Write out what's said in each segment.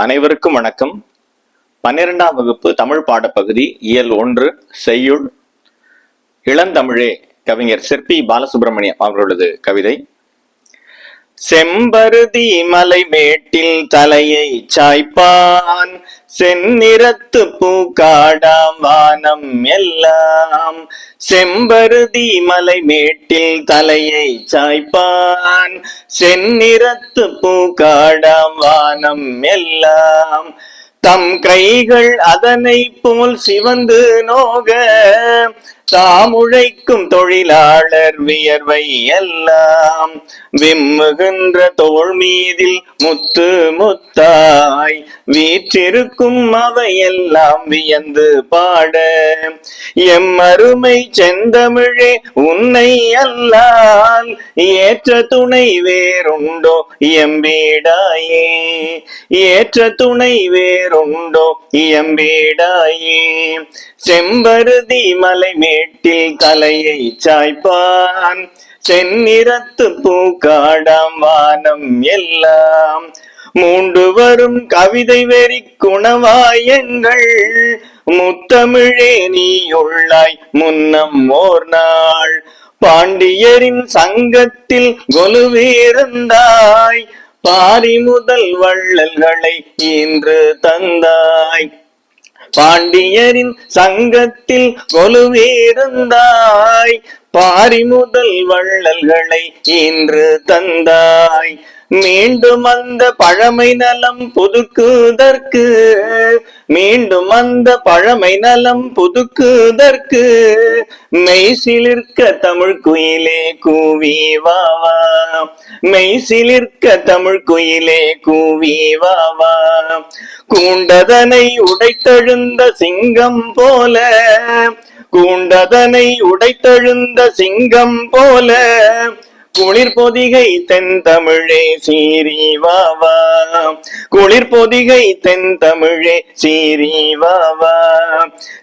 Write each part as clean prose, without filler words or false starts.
அனைவருக்கும் வணக்கம். 12ஆம் வகுப்பு தமிழ் பாடப்பகுதி இயல் 1 செய்யுள். இளந்தமிழே கவிஞர் சிற்பி பாலசுப்ரமணியம் அவர்களது கவிதை. செம்பருதி மலை மேட்டில் தலையை சாய்ப்பான், செந்நிறத்து பூக்காடாம் வானம் எல்லாம். செம்பருதி மலை மேட்டில் தலையை சாய்ப்பான், செந்நிறத்து பூக்காடாம் வானம் எல்லாம். தம் கைகள் அதனை போல் சிவந்து நோக, தாமுழைக்கும் தொழிலாளர் வியர்வை எல்லாம். விம்முகின்ற தோள் மீதில் முத்து முத்தாய் வீற்றிருக்கும் அவையெல்லாம் வியந்து பாட, எம்மருமை செந்தமிழே உன்னை அல்லால் ஏற்ற துணை வேறுண்டோ எம்பீடாயே. ஏற்ற துணை வேறுண்டோ எம்பீடாயே. செம்பருதி மலை மேட்டில் தலையை சாய்ப்பான், செந்நிறத்து பூக்காடாம் வானம் எல்லாம். மூண்டு வரும் கவிதை வெறி குணவாயங்கள், முத்தமிழே நீயுள்ளாய் முன்னம் ஓர் நாள். பாண்டியரின் சங்கத்தில் கொலுவிருந்தாய், பாரி முதல் வள்ளல்களை இன்று தந்தாய். பாண்டியரின் சங்கத்தில் கொலுவிருந்தாய், பாரி முதல் வள்ளல்களை இன்று தந்தாய். மீண்டும் அந்த பழமை நலம் புதுக்குதற்கு, மீண்டும் அந்த பழமை நலம் புதுக்குதற்கு, மெய்சிலிர்க்க தமிழ் குயிலே கூவி வாவா. மெய்சிலிர்க்க தமிழ் குயிலே கூவி வாவா. கூண்டதனை உடைத்தெழுந்த சிங்கம் போல, கூண்டதனை உடைத்தெழுந்த சிங்கம் போல, குளிர் பொதிகை தென் தமிழே சீரி வாவா. குளிர் பொதிகை தென் தமிழே சீரி வாவா.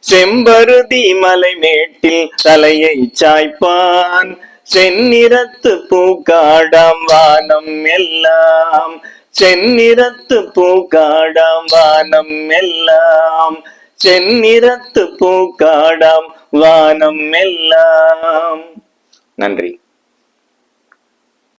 செம்பருதி மலை மேட்டில் தலையை சாய்ப்பான், செந்நிறத்து பூக்காடாம் வானம் எல்லாம். செந்நிறத்து பூக்காடாம் வானம் எல்லாம். செந்நிறத்து பூக்காடாம் வானம் எல்லாம். நன்றி.